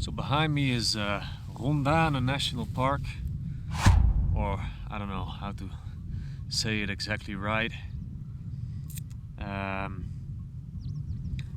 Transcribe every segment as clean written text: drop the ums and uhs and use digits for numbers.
So behind me is Rondane National Park, or I don't know how to say it exactly right.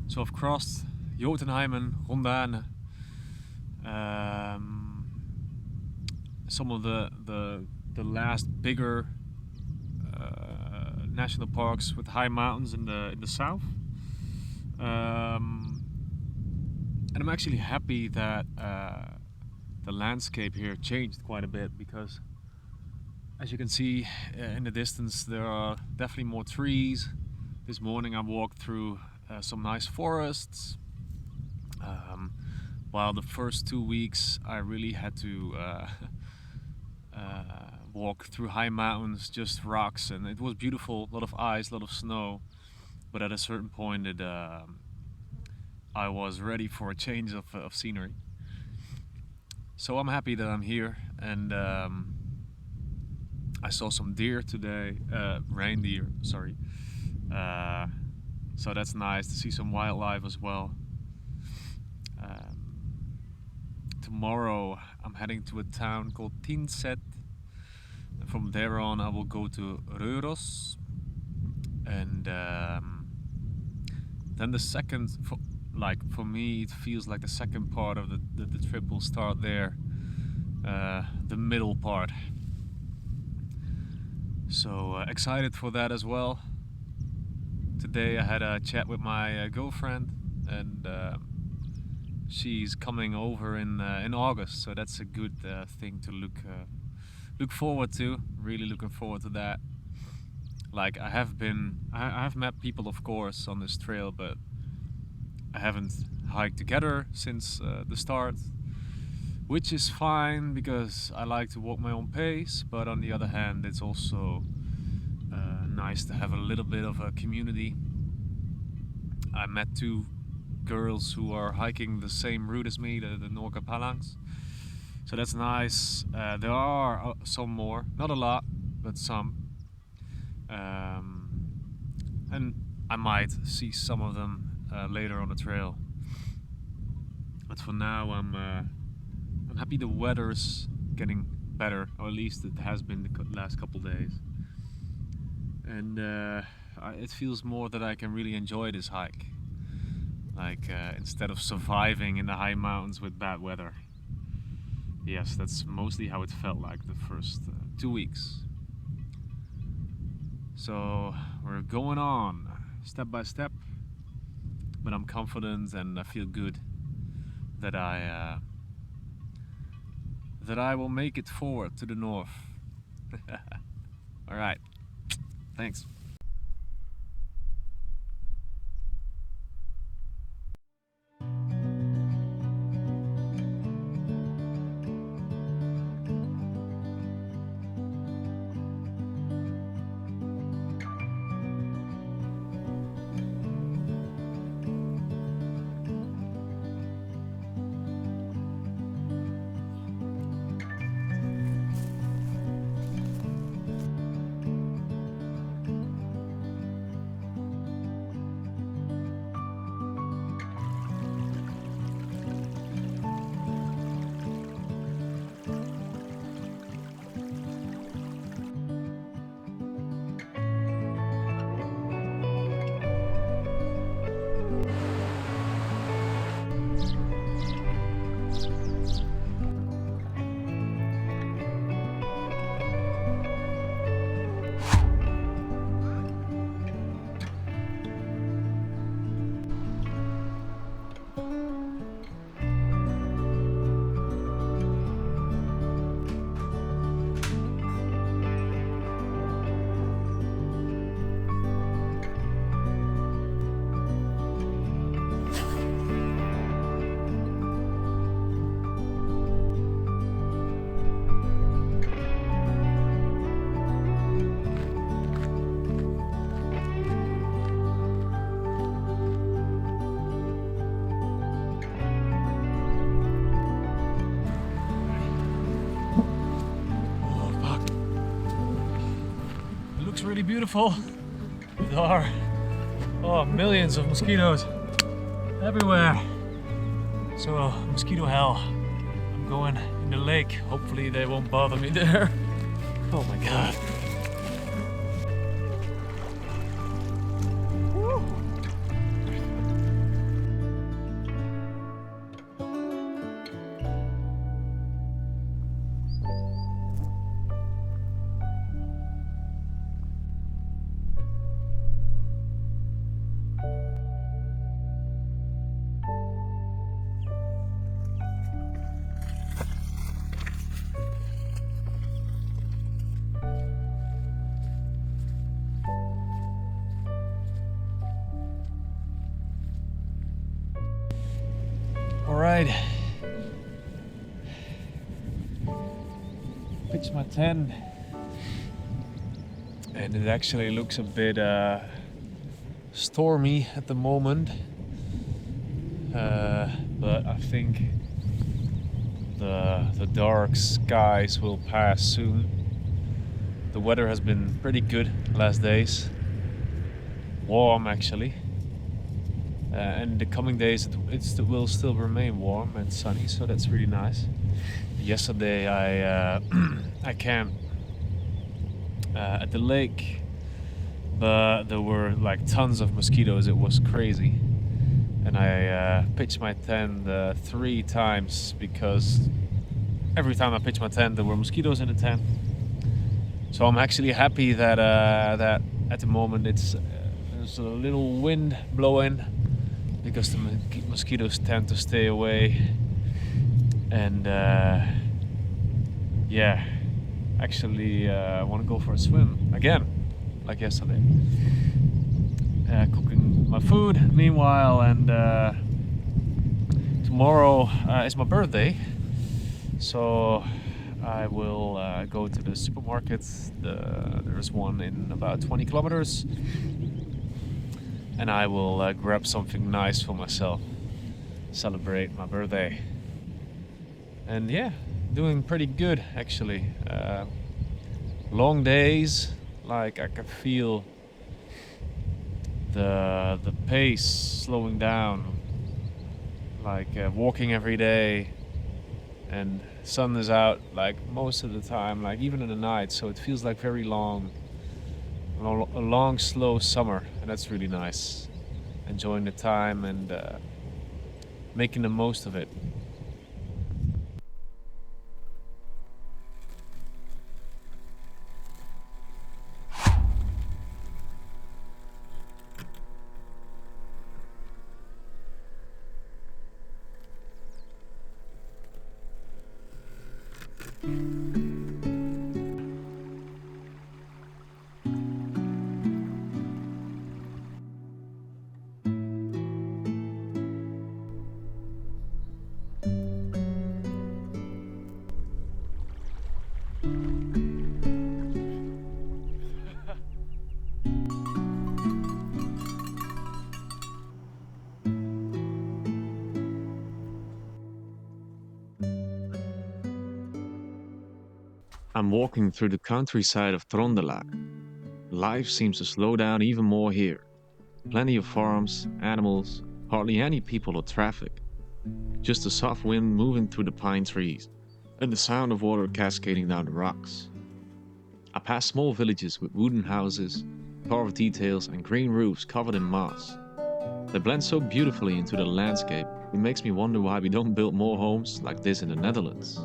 So I've crossed Jotunheimen, Rondane, some of the last bigger national parks with high mountains in the south. And I'm actually happy that the landscape here changed quite a bit, because as you can see in the distance there are definitely more trees. This morning I walked through some nice forests, while the first 2 weeks I really had to walk through high mountains, just rocks, and it was beautiful, a lot of ice, a lot of snow, but at a certain point I was ready for a change of scenery. So I'm happy that I'm here, and I saw some deer today, reindeer, sorry. So that's nice to see some wildlife as well. Tomorrow I'm heading to a town called Tinset, and from there on I will go to Røros, and then the second, for me it feels like the second part of the trip will start there, the middle part. So excited for that as well. Today I had a chat with my girlfriend, and she's coming over in August, so that's a good thing to look forward to. Really looking forward to that. Like I have met people, of course, on this trail, but I haven't hiked together since the start, which is fine because I like to walk my own pace, but on the other hand it's also nice to have a little bit of a community. I met two girls who are hiking the same route as me, the Norge Palangs, so that's nice. There are some more, not a lot, but some, and I might see some of them later on the trail. But for now I'm happy the weather's getting better, or at least it has been the last couple days, and it feels more that I can really enjoy this hike, like instead of surviving in the high mountains with bad weather. Yes, that's mostly how it felt like the first 2 weeks. So we're going on step by step, but I'm confident and I feel good that I will make it forward to the north. All right, thanks. Really beautiful. There are millions of mosquitoes everywhere. So, mosquito hell. I'm going in the lake. Hopefully they won't bother me there. Oh my god. Alright. Pitched my tent. And it actually looks a bit stormy at the moment. But I think the dark skies will pass soon. The weather has been pretty good last days. Warm actually. And the coming days it will still remain warm and sunny, so that's really nice. Yesterday I camped at the lake, but there were like tons of mosquitoes. It was crazy, and I pitched my tent 3 times because every time I pitched my tent there were mosquitoes in the tent. So I'm actually happy that that at the moment there's a little wind blowing, because the mosquitoes tend to stay away. And yeah, actually I want to go for a swim again, like yesterday. Cooking my food meanwhile, and tomorrow is my birthday, so I will go to the supermarket. There's one in about 20 kilometers. And I will grab something nice for myself, celebrate my birthday. And yeah, doing pretty good actually. Long days, like I can feel the pace slowing down, like walking every day, and sun is out like most of the time, like even in the night, so it feels like very long. A long, slow summer, and that's really nice. Enjoying the time and making the most of it. I'm walking through the countryside of Trondelag. Life seems to slow down even more here. Plenty of farms, animals, hardly any people or traffic. Just a soft wind moving through the pine trees, and the sound of water cascading down the rocks. I pass small villages with wooden houses, carved details and green roofs covered in moss. They blend so beautifully into the landscape, it makes me wonder why we don't build more homes like this in the Netherlands.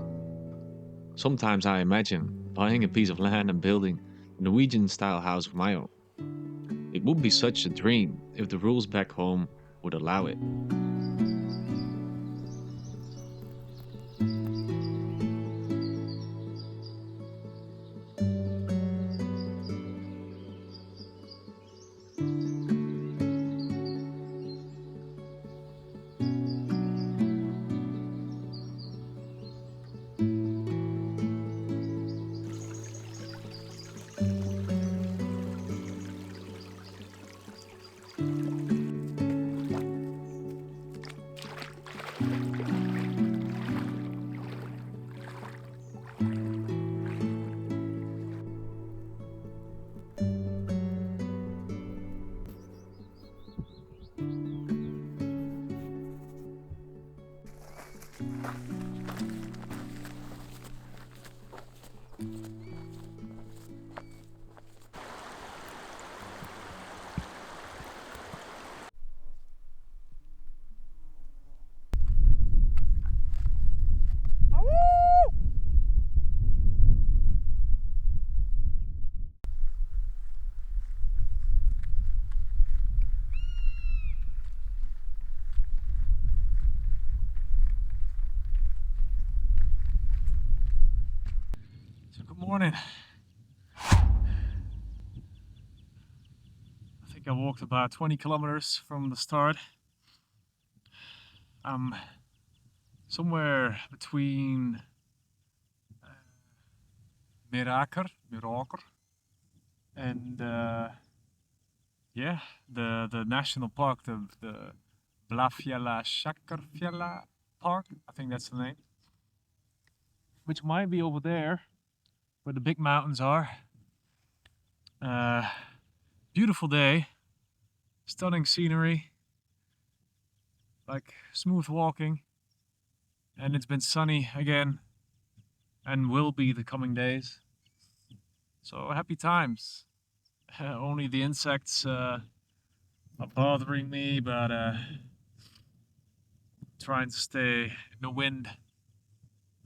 Sometimes I imagine buying a piece of land and building a Norwegian-style house of my own. It would be such a dream if the rules back home would allow it. Good morning. I think I walked about 20 kilometers from the start. I'm somewhere between Miraker, and yeah, the national park, the Blåfjella Skjækerfjella park. I think that's the name. Which might be over there, where the big mountains are. Beautiful day, stunning scenery, like smooth walking, and it's been sunny again and will be the coming days. So happy times. Only the insects are bothering me, but trying to stay in the wind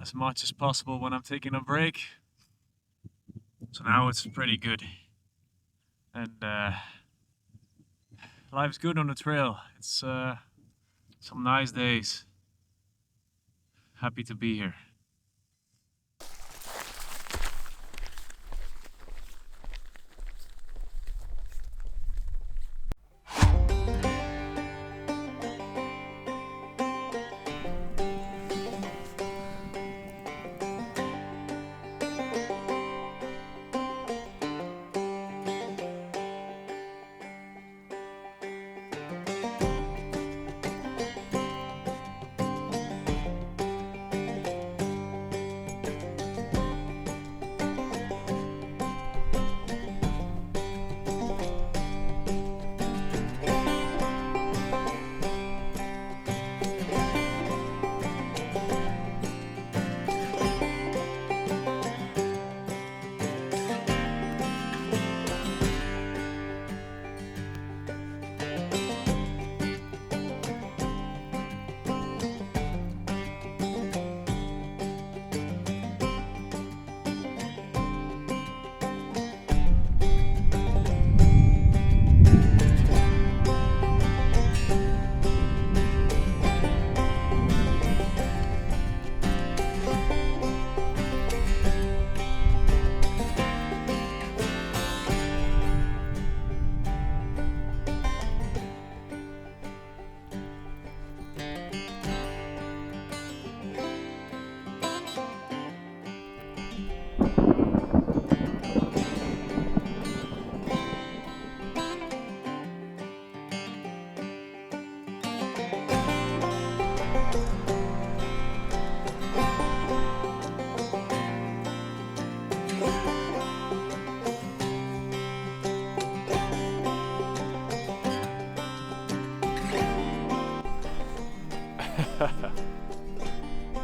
as much as possible when I'm taking a break. So now it's pretty good, and life's good on the trail. It's some nice days. Happy to be here.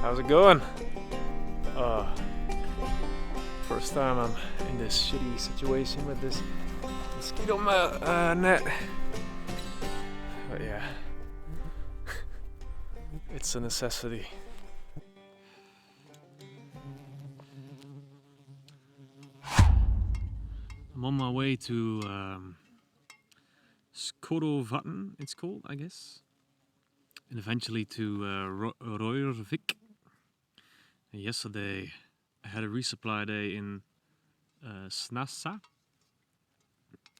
How's it going? First time I'm in this shitty situation with this mosquito net. But yeah, it's a necessity. I'm on my way to Skjækerfjella, it's called, I guess. And eventually to Røyrvik. And yesterday I had a resupply day in Snassa.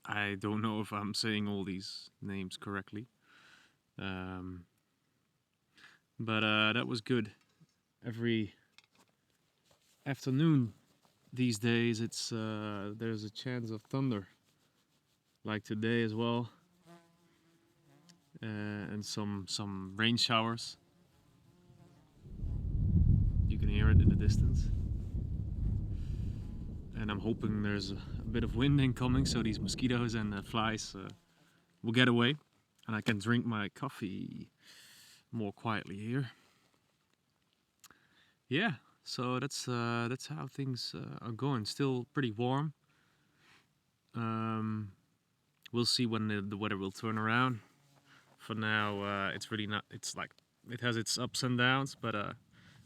I don't know if I'm saying all these names correctly. But that was good. Every afternoon these days it's there's a chance of thunder. Like today as well. And some rain showers. You can hear it in the distance. And I'm hoping there's a bit of wind incoming, so these mosquitoes and flies will get away, and I can drink my coffee more quietly here. yeah, so that's how things are going. Still pretty warm. We'll see when the weather will turn around. For now, it's really not. It's like it has its ups and downs, but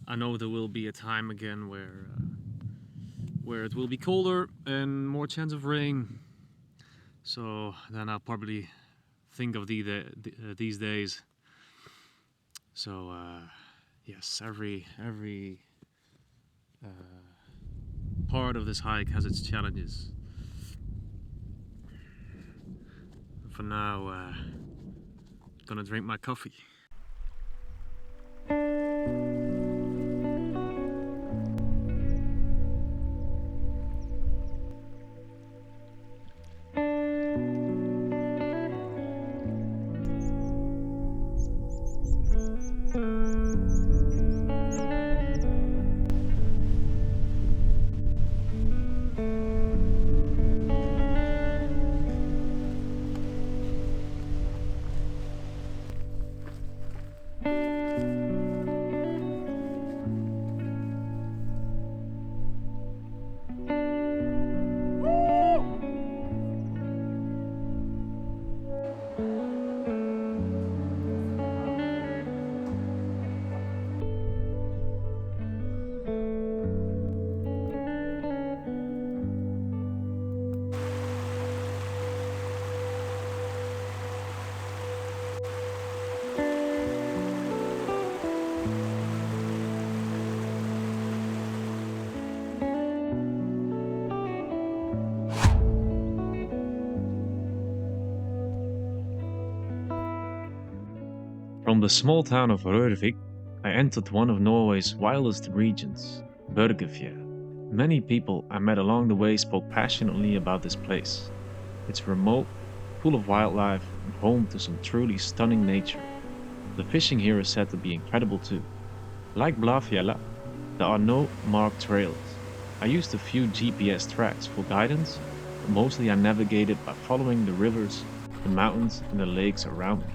I know there will be a time again where it will be colder and more chance of rain. So then I'll probably think of these days. So yes, every part of this hike has its challenges. For now, gonna drink my coffee. From the small town of Rørvik, I entered one of Norway's wildest regions, Børgefjell. Many people I met along the way spoke passionately about this place. It's remote, full of wildlife, and home to some truly stunning nature. The fishing here is said to be incredible too. Like Blåfjella, there are no marked trails. I used a few GPS tracks for guidance, but mostly I navigated by following the rivers, the mountains, and the lakes around me.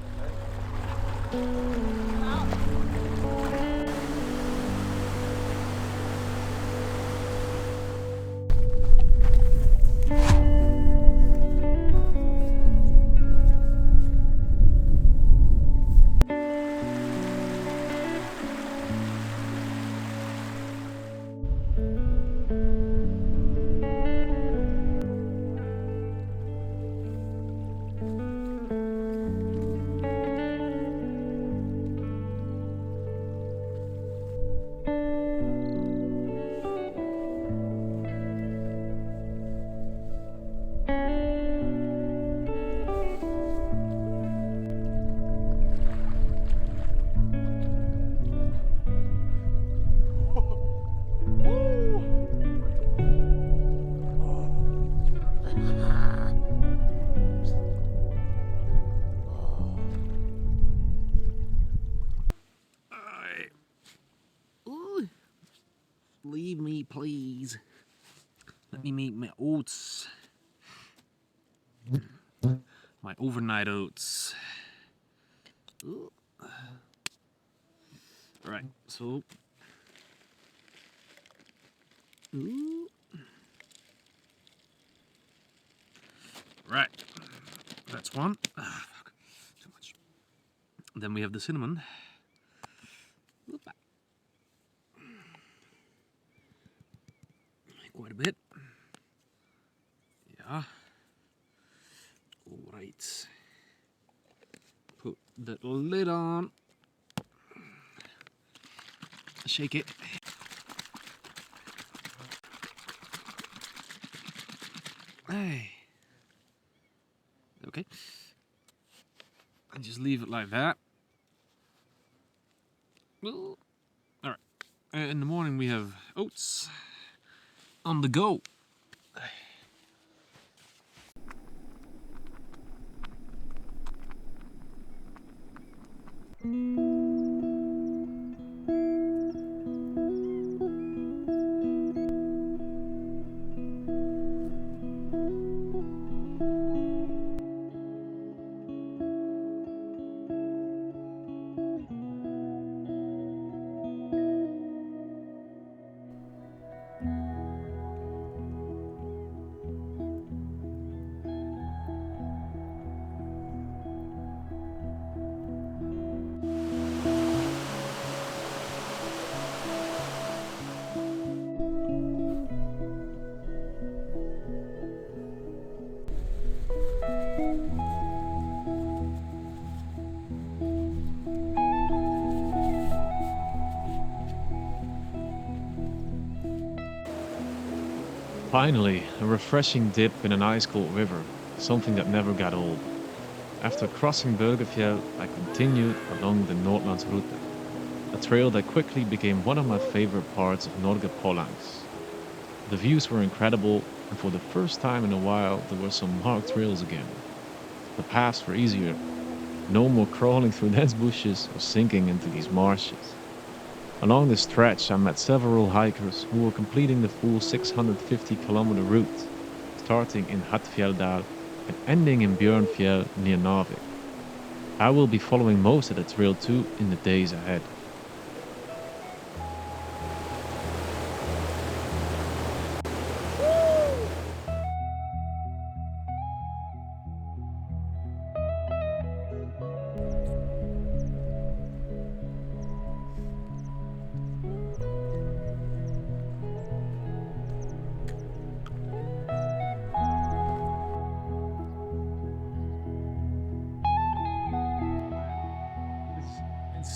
Leave me, please. Let me make my oats. My overnight oats. Right, so. Right, that's one. Fuck. Too much. Then we have the cinnamon. Quite a bit. Yeah. All right. Put the lid on. Shake it. Hey. Okay. And just leave it like that. All right. In the morning we have oats on the go. Finally, a refreshing dip in an ice-cold river, something that never got old. After crossing Børgefjell, I continued along the Nordlandsruta, a trail that quickly became one of my favorite parts of Norge. The views were incredible, and for the first time in a while, there were some marked trails again. The paths were easier. No more crawling through dense bushes or sinking into these marshes. Along this stretch, I met several hikers who were completing the full 650-kilometer route, starting in Hattfjelldal and ending in Børgefjell near Norway. I will be following most of the trail too in the days ahead.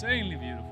Insanely beautiful.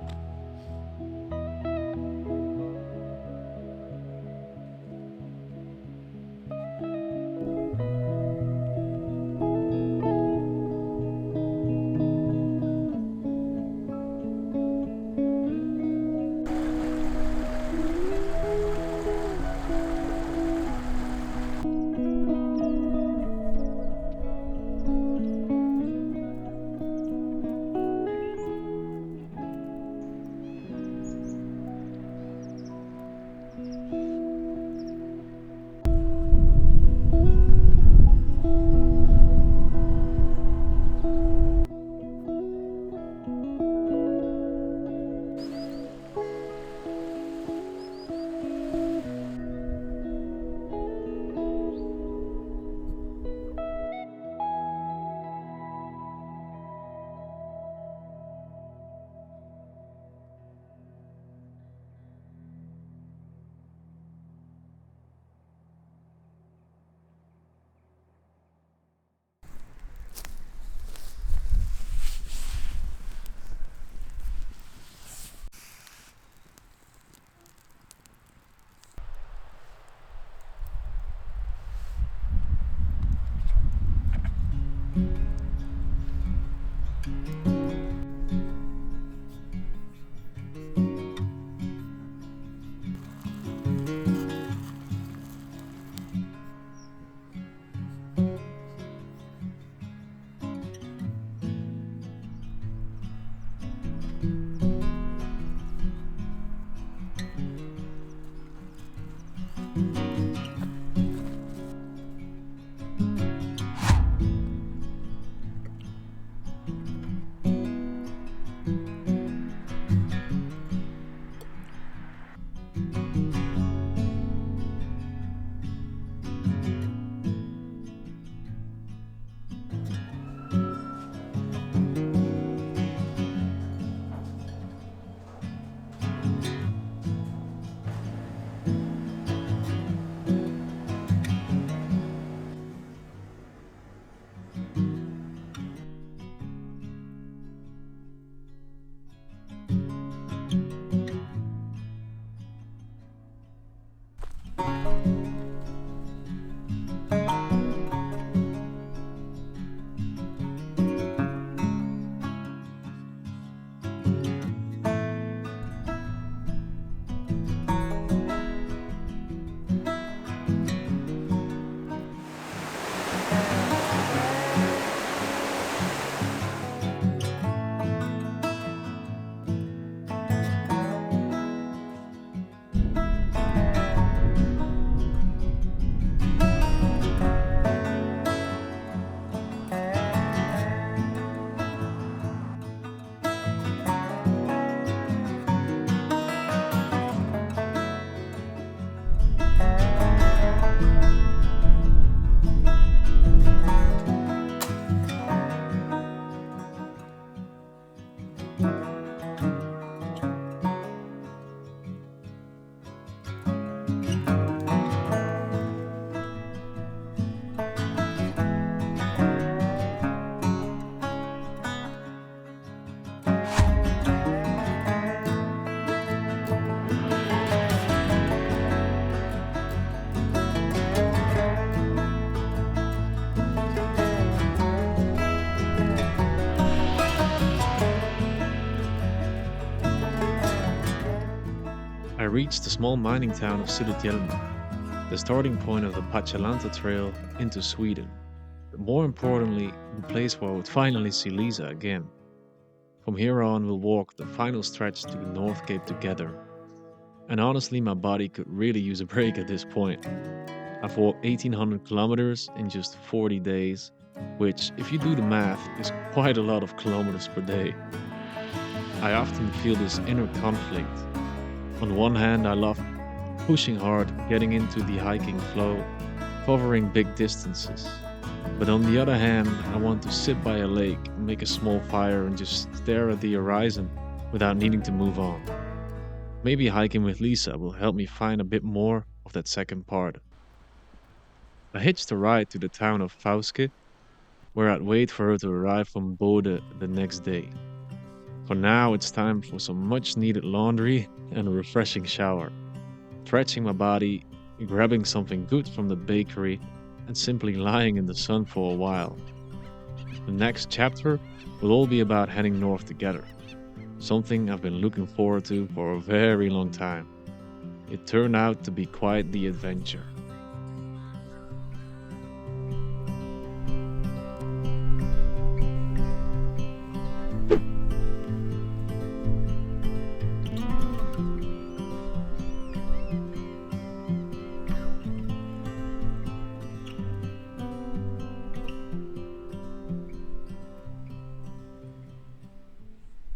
I reached the small mining town of Sulitjelma, the starting point of the Pachalanta Trail into Sweden, but more importantly, the place where I would finally see Lisa again. From here on, we'll walk the final stretch to the North Cape together. And honestly, my body could really use a break at this point. I've walked 1800 kilometers in just 40 days, which, if you do the math, is quite a lot of kilometers per day. I often feel this inner conflict. On one hand, I love pushing hard, getting into the hiking flow, covering big distances. But on the other hand, I want to sit by a lake, make a small fire, and just stare at the horizon without needing to move on. Maybe hiking with Lisa will help me find a bit more of that second part. I hitched a ride to the town of Fauske, where I'd wait for her to arrive from Bode the next day. For now, it's time for some much needed laundry and a refreshing shower. Stretching my body, grabbing something good from the bakery, and simply lying in the sun for a while. The next chapter will all be about heading north together, something I've been looking forward to for a very long time. It turned out to be quite the adventure.